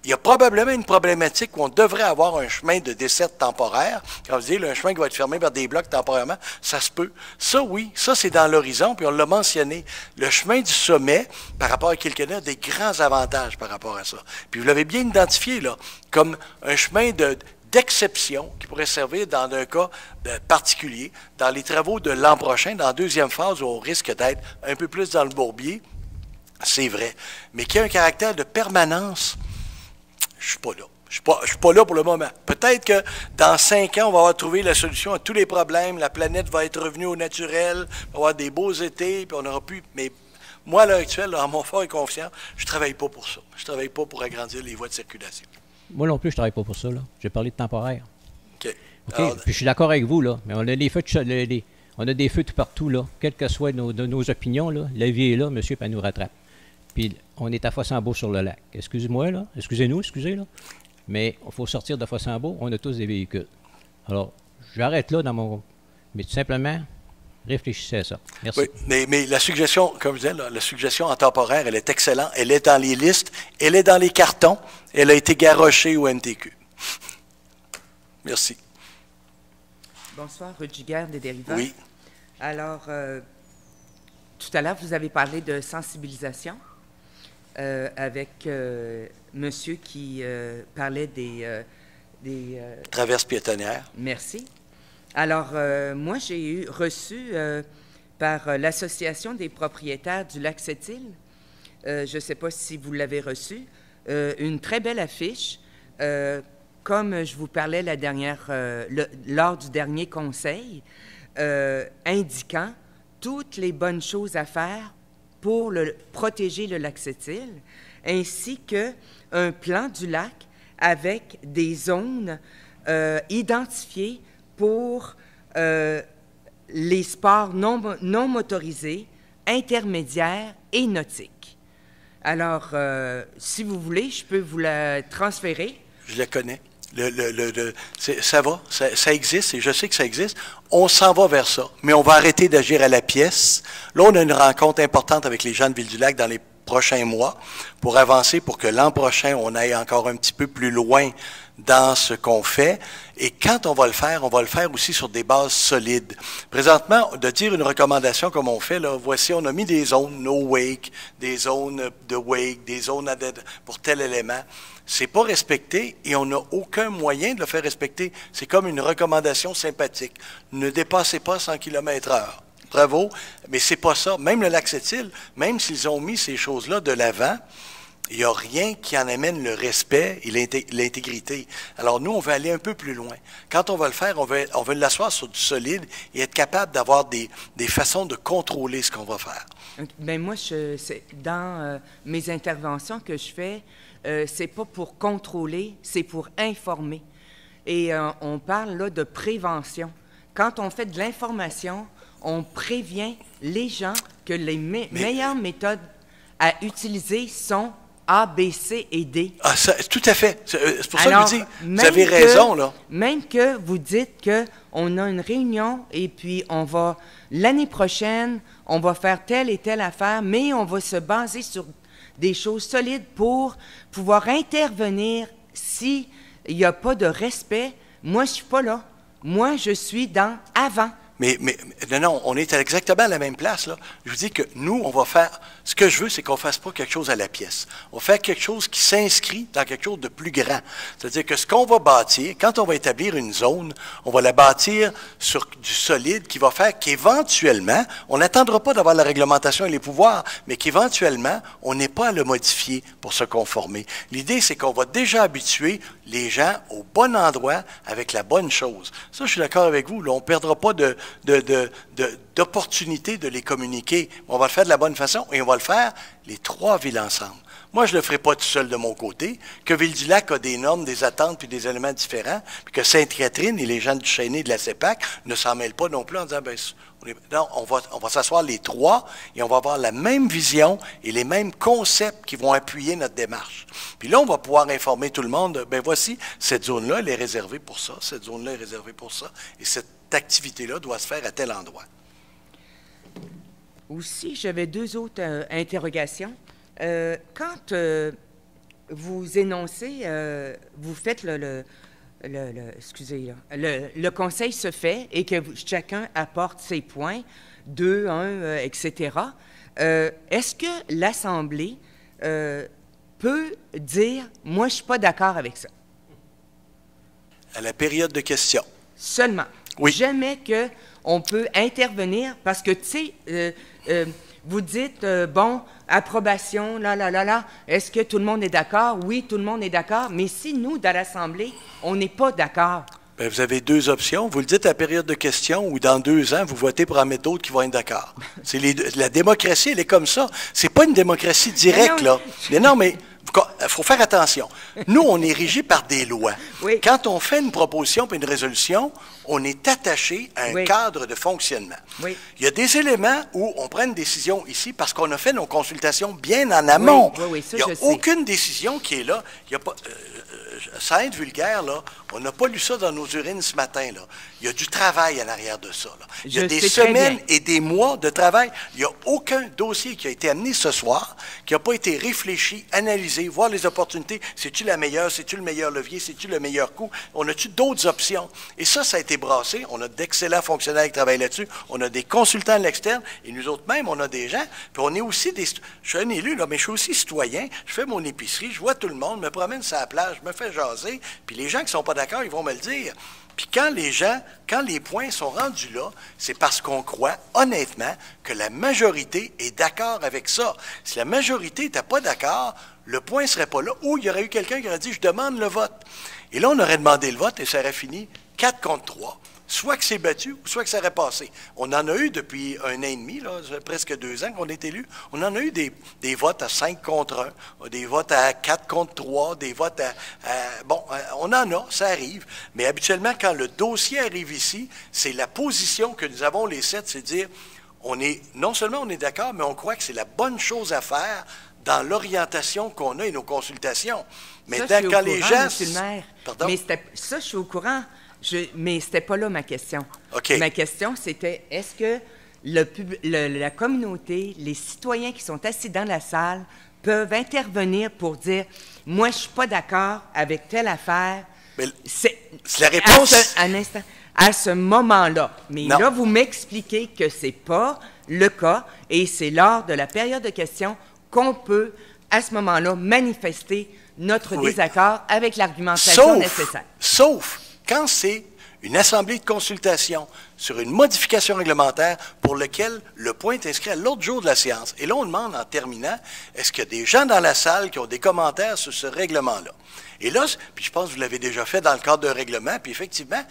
il y a probablement une problématique où on devrait avoir un chemin de desserte temporaire. Quand vous dites un chemin qui va être fermé par des blocs temporairement, ça se peut. Ça, oui, ça, c'est dans l'horizon, puis on l'a mentionné. Le chemin du sommet, par rapport à Kilkenny, a des grands avantages par rapport à ça. Puis vous l'avez bien identifié, là, comme un chemin d'exception qui pourrait servir dans un cas particulier, dans les travaux de l'an prochain, dans la deuxième phase où on risque d'être un peu plus dans le bourbier, c'est vrai. Mais qui a un caractère de permanence, je ne suis pas là. Je ne suis pas là pour le moment. Peut-être que dans 5 ans, on va avoir trouvé la solution à tous les problèmes. La planète va être revenue au naturel, on va avoir des beaux étés, puis on aura pu... Mais moi, à l'heure actuelle, en mon fort et confiant, je ne travaille pas pour ça. Je ne travaille pas pour agrandir les voies de circulation. Moi non plus, je ne travaille pas pour ça. J'ai parlé de temporaire. OK. Alors, puis je suis d'accord avec vous, là. Mais on a les feux On a des feux tout partout, là. Quelles que soient nos opinions, là, la vie est là, monsieur, puis elle nous rattrape. Puis on est à Fossambeau sur le lac. Excusez-moi, là. Excusez-nous, là. Mais il faut sortir de Fossambeau, on a tous des véhicules. Alors, j'arrête là dans mon... Mais tout simplement, réfléchissez à ça. Merci. Oui, mais la suggestion, comme je disais, là, la suggestion en temporaire, elle est excellente. Elle est dans les listes, elle est dans les cartons, elle a été garochée au MTQ. Merci. Bonsoir, Ruth Giguère des Dérivats. Oui. Alors, tout à l'heure, vous avez parlé de sensibilisation avec monsieur qui parlait des traverses piétonnières. Merci. Alors, moi, j'ai reçu par l'Association des propriétaires du lac Sept-Îles, je ne sais pas si vous l'avez reçu, une très belle affiche, comme je vous parlais lors du dernier conseil, indiquant toutes les bonnes choses à faire pour protéger le lac Sept-Îles, ainsi qu'un plan du lac avec des zones identifiées pour les sports non motorisés, intermédiaires et nautiques. Alors, si vous voulez, je peux vous la transférer. Je la connais. Ça existe, et je sais que ça existe. On s'en va vers ça, mais on va arrêter d'agir à la pièce. Là, on a une rencontre importante avec les gens de Ville-du-Lac dans les prochains mois pour avancer, pour que l'an prochain, on aille encore un petit peu plus loin dans ce qu'on fait. Et quand on va le faire aussi sur des bases solides. Présentement, de dire une recommandation comme on fait, là, voici, on a mis des zones no wake, des zones de wake, des zones pour tel élément. C'est pas respecté et on n'a aucun moyen de le faire respecter. C'est comme une recommandation sympathique. Ne dépassez pas 100 km/h. Bravo, mais c'est pas ça. Même le lac Sept-Îles, même s'ils ont mis ces choses-là de l'avant, il n'y a rien qui en amène le respect et l'intégrité. Alors nous, on veut aller un peu plus loin. Quand on va le faire, on veut l'asseoir sur du solide et être capable d'avoir des façons de contrôler ce qu'on va faire. Bien, moi, c'est dans mes interventions que je fais, c'est pas pour contrôler, c'est pour informer. Et on parle là de prévention. Quand on fait de l'information, on prévient les gens que les meilleures méthodes à utiliser sont A, B, C et D. Ah, ça, tout à fait. C'est pour ça que je dis, vous avez raison, là. Même que vous dites qu'on a une réunion et puis on va, l'année prochaine, on va faire telle et telle affaire, mais on va se baser sur des choses solides pour pouvoir intervenir s'il n'y a pas de respect. Moi, je ne suis pas là. Moi, je suis dans avant. Mais non, on est exactement à la même place, là. Je vous dis que nous, on va faire... Ce que je veux, c'est qu'on ne fasse pas quelque chose à la pièce. On va faire quelque chose qui s'inscrit dans quelque chose de plus grand. C'est-à-dire que ce qu'on va bâtir, quand on va établir une zone, on va la bâtir sur du solide qui va faire qu'éventuellement, on n'attendra pas d'avoir la réglementation et les pouvoirs, mais qu'éventuellement, on n'ait pas à le modifier pour se conformer. L'idée, c'est qu'on va déjà habituer les gens au bon endroit avec la bonne chose. Ça, je suis d'accord avec vous. Là, on ne perdra pas d'opportunité de les communiquer. On va le faire de la bonne façon et on va le faire les trois villes ensemble. Moi, je ne le ferai pas tout seul de mon côté, que Ville-du-Lac a des normes, des attentes puis des éléments différents, puis que Sainte-Catherine et les gens du Chêné de la CEPAC ne s'en mêlent pas non plus en disant, non, on va s'asseoir les trois et on va avoir la même vision et les mêmes concepts qui vont appuyer notre démarche. Puis là, on va pouvoir informer tout le monde, voici, cette zone-là, elle est réservée pour ça, cette zone-là est réservée pour ça, et cette activité-là doit se faire à tel endroit. Aussi, j'avais deux autres interrogations. Quand vous énoncez, vous faites le conseil se fait et que chacun apporte ses points, 2, 1, etc., est-ce que l'Assemblée peut dire « moi, je ne suis pas d'accord avec ça ». À la période de questions. Seulement. Oui. Jamais qu'on peut intervenir parce que, tu sais, vous dites, approbation, est-ce que tout le monde est d'accord? Oui, tout le monde est d'accord, mais si nous, dans l'Assemblée, on n'est pas d'accord. Vous avez deux options. Vous le dites à la période de questions ou dans 2 ans, vous votez pour en mettre d'autres qui vont être d'accord. La démocratie, elle est comme ça. C'est pas une démocratie directe, là. Mais non, mais Il faut faire attention. Nous, on est régi par des lois. Oui. Quand on fait une proposition et une résolution, on est attaché à un Oui. cadre de fonctionnement. Oui. Il y a des éléments où on prend une décision ici parce qu'on a fait nos consultations bien en amont. Oui, oui, ça, il n'y a je sais. aucune décision qui est là. Il y a pas, sans être vulgaire, là, on n'a pas lu ça dans nos urines ce matin. Là. Il y a du travail en arrière de ça. Là. Il y a Je des sais très semaines bien. et des mois de travail. Il n'y a aucun dossier qui a été amené ce soir, qui n'a pas été réfléchi, analysé, voir les opportunités. C'est-tu la meilleure? C'est-tu le meilleur levier? C'est-tu le meilleur coût? On a-tu d'autres options? Et ça a été brassé. On a d'excellents fonctionnaires qui travaillent là-dessus. On a des consultants de l'externe. Et nous autres même, on a des gens. Puis on est aussi des... Je suis un élu, là, mais je suis aussi citoyen. Je fais mon épicerie. Je vois tout le monde. Je me promène sur la plage. Je me fais jaser. Puis les gens qui ne sont pas d'accord, ils vont me le dire. Puis quand les points sont rendus là, c'est parce qu'on croit honnêtement que la majorité est d'accord avec ça. Si la majorité n'était pas d'accord, le point ne serait pas là. Ou il y aurait eu quelqu'un qui aurait dit « je demande le vote ». Et là, on aurait demandé le vote et ça aurait fini 4 contre 3. Soit que c'est battu, ou soit que ça aurait passé. On en a eu depuis 1 an et demi, là, presque 2 ans qu'on est élu. On en a eu des votes à 5 contre 1, des votes à 4 contre 3, des votes bon, on en a, ça arrive. Mais habituellement, quand le dossier arrive ici, c'est la position que nous avons les 7, c'est de dire, non seulement on est d'accord, mais on croit que c'est la bonne chose à faire dans l'orientation qu'on a et nos consultations. Maintenant, quand les gens... Monsieur le maire. Pardon? Mais ça, je suis au courant. Mais ce n'était pas là ma question. OK. Ma question, c'était, est-ce que la communauté, les citoyens qui sont assis dans la salle peuvent intervenir pour dire, moi, je ne suis pas d'accord avec telle affaire. Mais la réponse... Un instant. À ce moment-là. Mais Non. là, vous m'expliquez que ce n'est pas le cas et c'est lors de la période de questions qu'on peut, à ce moment-là, manifester notre désaccord avec l'argumentation nécessaire. Sauf quand c'est une assemblée de consultation sur une modification réglementaire pour laquelle le point est inscrit à l'autre jour de la séance. Et là, on demande en terminant, est-ce qu'il y a des gens dans la salle qui ont des commentaires sur ce règlement-là? Et là, puis je pense que vous l'avez déjà fait dans le cadre d'un règlement, puis effectivement,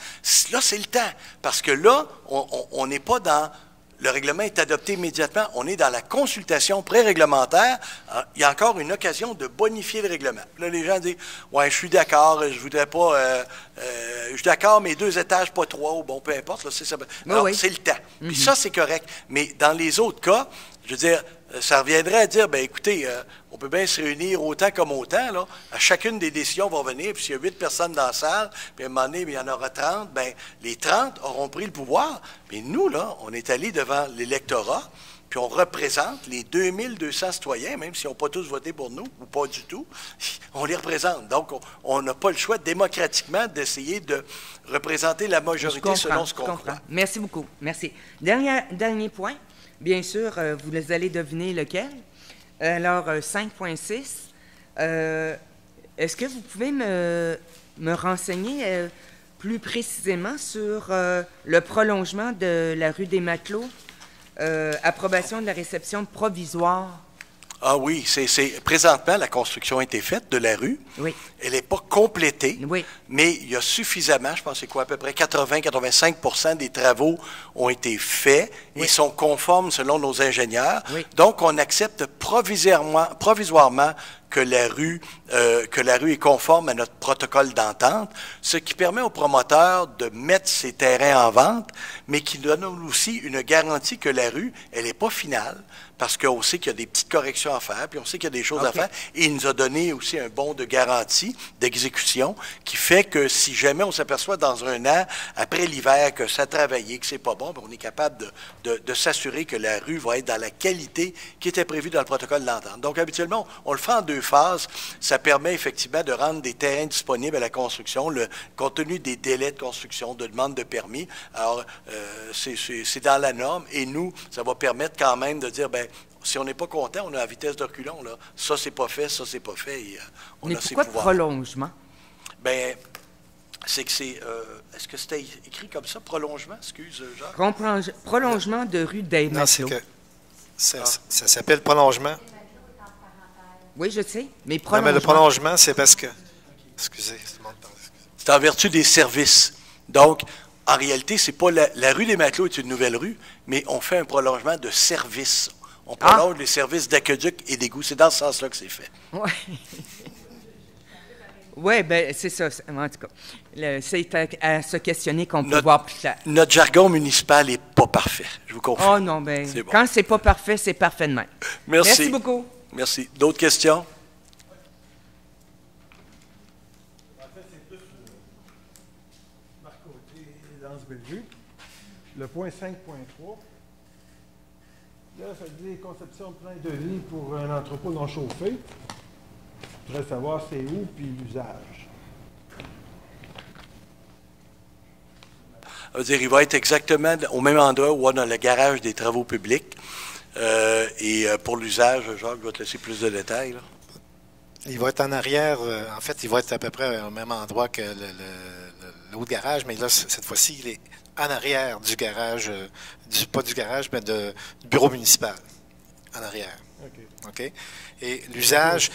là, c'est le temps. Parce que là, on n'est pas dans... Le règlement est adopté immédiatement. On est dans la consultation pré-réglementaire. Il y a encore une occasion de bonifier le règlement. Là, les gens disent « Ouais, je suis d'accord, je voudrais pas... je suis d'accord, mais 2 étages, pas 3, ou bon, peu importe. » Alors, c'est le temps. Puis ça, c'est correct. Mais dans les autres cas, je veux dire, ça reviendrait à dire, bien, écoutez, on peut bien se réunir autant comme autant, là. À chacune des décisions vont venir, puis s'il y a 8 personnes dans la salle, puis à un moment donné, il y en aura 30, bien, les 30 auront pris le pouvoir. Mais nous, là, on est allés devant l'électorat, puis on représente les 2200 citoyens, même s'ils n'ont pas tous voté pour nous, ou pas du tout, on les représente. Donc, on n'a pas le choix démocratiquement d'essayer de représenter la majorité selon ce qu'on croit. Merci beaucoup. Merci. Dernier point. Bien sûr, vous allez deviner lequel. Alors, 5.6. Est-ce que vous pouvez me renseigner plus précisément sur le prolongement de la rue des Matelots? Approbation de la réception provisoire. Ah oui, présentement, la construction a été faite de la rue. Oui. Elle n'est pas complétée, oui. Mais il y a suffisamment, je pense c'est quoi, à peu près 80-85% des travaux ont été faits et sont conformes selon nos ingénieurs. Oui. Donc, on accepte provisoirement que la rue est conforme à notre protocole d'entente, ce qui permet aux promoteurs de mettre ces terrains en vente, mais qui donne aussi une garantie que la rue, elle n'est pas finale, parce qu'on sait qu'il y a des petites corrections à faire, puis on sait qu'il y a des choses à faire, et il nous a donné aussi un bon de garantie, d'exécution, qui fait que si jamais on s'aperçoit dans 1 an, après l'hiver, que ça a travaillé, que c'est pas bon, bien, on est capable de s'assurer que la rue va être dans la qualité qui était prévue dans le protocole d'entente. Donc, habituellement, on le fait en 2 phases. Ça permet effectivement de rendre des terrains disponibles à la construction, compte tenu des délais de construction, de demande de permis. Alors, c'est dans la norme, et nous, ça va permettre quand même de dire, bien, si on n'est pas content, on a la vitesse de reculons, là. Ça, c'est pas fait, ça, c'est pas fait. Et, on Mais a ces pourquoi prolongement? Bien, c'est que c'est... est-ce que c'était écrit comme ça, prolongement? Excuse, Jacques. Prolongement de rue des Matelots. Non, c'est que ça s'appelle prolongement. Oui, je sais, mais Non, prolongement... mais le prolongement, c'est parce que... Excusez, c'est en vertu des services. Donc, en réalité, c'est pas la rue des Matelots est une nouvelle rue, mais on fait un prolongement de service. On prolonge les services d'aqueduc et d'égout. C'est dans ce sens-là que c'est fait. Oui. Oui, bien, c'est ça. En tout cas, c'est à se questionner qu'on peut voir plus clair. Notre jargon municipal n'est pas parfait. Je vous confirme. Oh non, bien, bon. Quand c'est pas parfait, c'est parfait de même. Merci. Merci beaucoup. Merci. D'autres questions? Le point 5.3, là, ça dit conception de plan de vie pour un entrepôt non chauffé. Je voudrais savoir c'est où puis l'usage. Ça veut dire, il va être exactement au même endroit où on a le garage des travaux publics. Et pour l'usage, Jacques, je vais te laisser plus de détails. Là. Il va être en arrière. En fait, il va être à peu près au même endroit que l'autre garage, mais là, cette fois-ci, il est en arrière du garage, pas du garage, mais du bureau municipal. En arrière. OK? Et l'usage,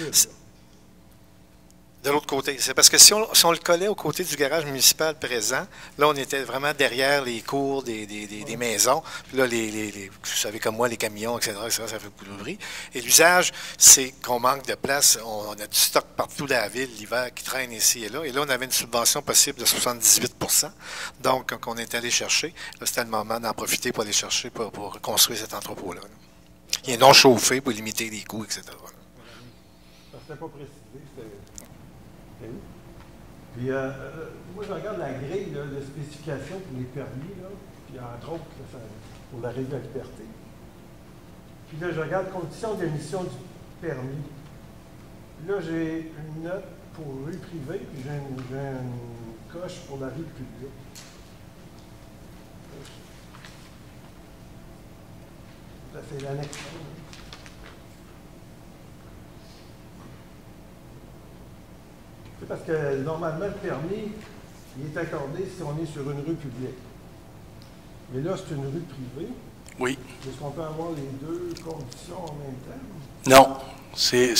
de l'autre côté. C'est parce que si on le collait au côté du garage municipal présent, là, on était vraiment derrière les cours des maisons. Puis là, vous savez comme moi, les camions, etc., ça fait beaucoup de bruit. Et l'usage, c'est qu'on manque de place. On a du stock partout dans la ville, l'hiver, qui traîne ici et là. Et là, on avait une subvention possible de 78 %. Donc, quand on est allé chercher, là, c'était le moment d'en profiter pour aller chercher pour construire cet entrepôt-là. Il est non chauffé pour limiter les coûts, etc. Ça n'était pas précisé. Puis, moi, je regarde la grille là, de spécification pour les permis, là, puis entre autres, là, pour la règle de liberté. Puis là, je regarde conditions d'émission du permis. Puis là, j'ai une note pour rue privée, puis j'ai une coche pour la rue publique. Là, c'est l'annexe. C'est parce que normalement, le permis, il est accordé si on est sur une rue publique. Mais là, c'est une rue privée. Oui. Est-ce qu'on peut avoir les deux conditions en même temps? Non. C'est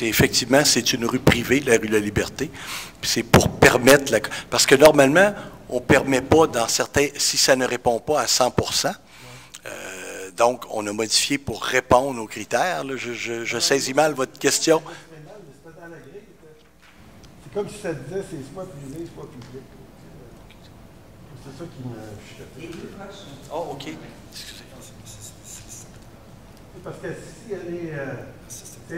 effectivement, c'est une rue privée, la rue de la Liberté. Puis c'est pour permettre parce que normalement, on ne permet pas dans certains, si ça ne répond pas à 100 %. Donc, on a modifié pour répondre aux critères. Là. Je saisis mal votre question. C'est comme si ça disait c'est soit privé, soit public. C'est ça qui me... Oh, OK. Excusez. Parce que si elle est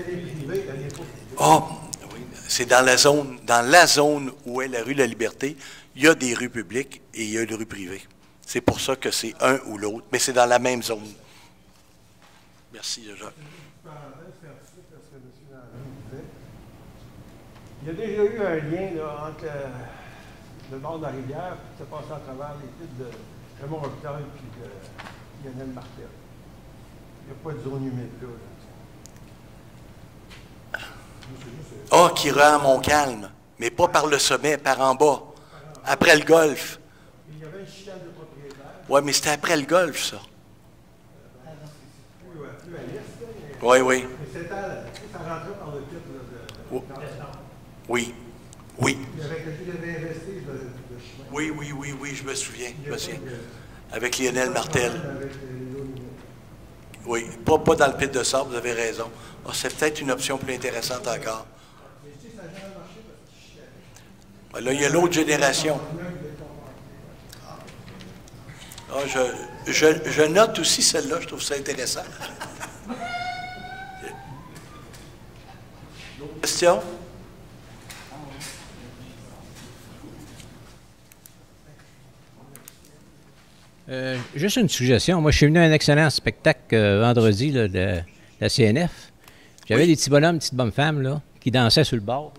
privée, elle n'est pas publique. Ah, oui. C'est dans la zone où est la rue de la Liberté, il y a des rues publiques et il y a des rues privées. C'est pour ça que c'est un ou l'autre, mais c'est dans la même zone. Merci, Jacques. Il y a déjà eu un lien là, entre le bord de la rivière qui s'est passé à travers les titres de Raymond Robitaille et de Lionel Martel. Il n'y a pas de zone humide là. Ah, qui rend Montcalm, mais pas par le sommet, par en bas, après le golfe. Il y avait une chicane de propriétaire. Oui, mais c'était après le golfe, ça. Plus à l'est. Oui, oui. Mais c'était, ça rentrait par le titre de Oui. Oui. Il avait investi le chemin. Oui, je me souviens. Avec Lionel Martel. Oui, pas dans le pit de sable, vous avez raison. Oh, c'est peut-être une option plus intéressante encore. Là, il y a l'autre génération. Ah, je note aussi celle-là, je trouve ça intéressant. D'autres questions? Juste une suggestion. Moi, je suis venu à un excellent spectacle vendredi là, de la CNF. J'avais des petits bonhommes, petites bonnes femmes là, qui dansaient sur le bord.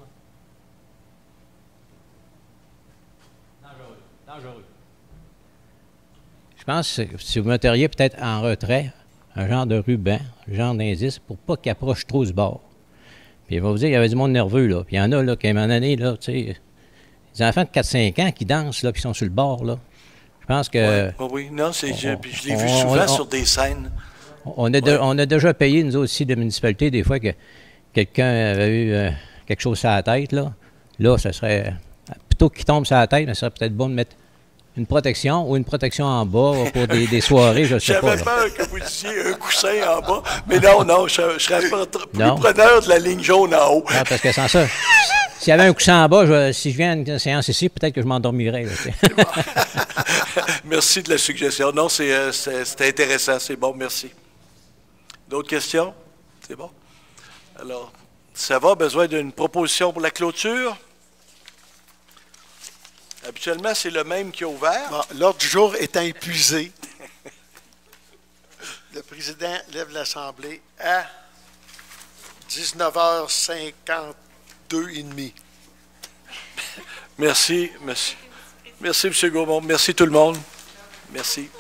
Dangereux. Je pense que si vous metteriez peut-être en retrait un genre de ruban, un genre d'indice, pour pas qu'ils approchent trop ce bord. Puis il va vous dire qu'il y avait du monde nerveux, là. Puis il y en a, là, qui à un moment donné, là, tu sais, des enfants de 4-5 ans qui dansent, là, qui sont sur le bord, là. Je pense que... Oui. Non, je l'ai vu souvent sur des scènes. On a déjà payé, nous aussi, de municipalité, des fois, que quelqu'un avait eu quelque chose sur la tête, là. Là, ça serait... Plutôt qu'il tombe sur la tête, ça serait peut-être bon de mettre une protection ou une protection en bas pour des soirées, je ne sais pas. J'avais peur que vous disiez un coussin en bas, mais non, je serais plus Non. preneur de la ligne jaune en haut. Non, parce que sans ça, s'il y avait un coussin en bas, si je viens à une séance ici, peut-être que je m'endormirais. Là, tu sais. Merci de la suggestion. Non, c'était intéressant, c'est bon, merci. D'autres questions? C'est bon? Alors, ça va, besoin d'une proposition pour la clôture? Habituellement, c'est le même qui est ouvert. Bon, l'ordre du jour étant épuisé, le président lève l'Assemblée à 19h52,5. Merci, monsieur. Merci, M. Gaumont. Merci tout le monde. Merci.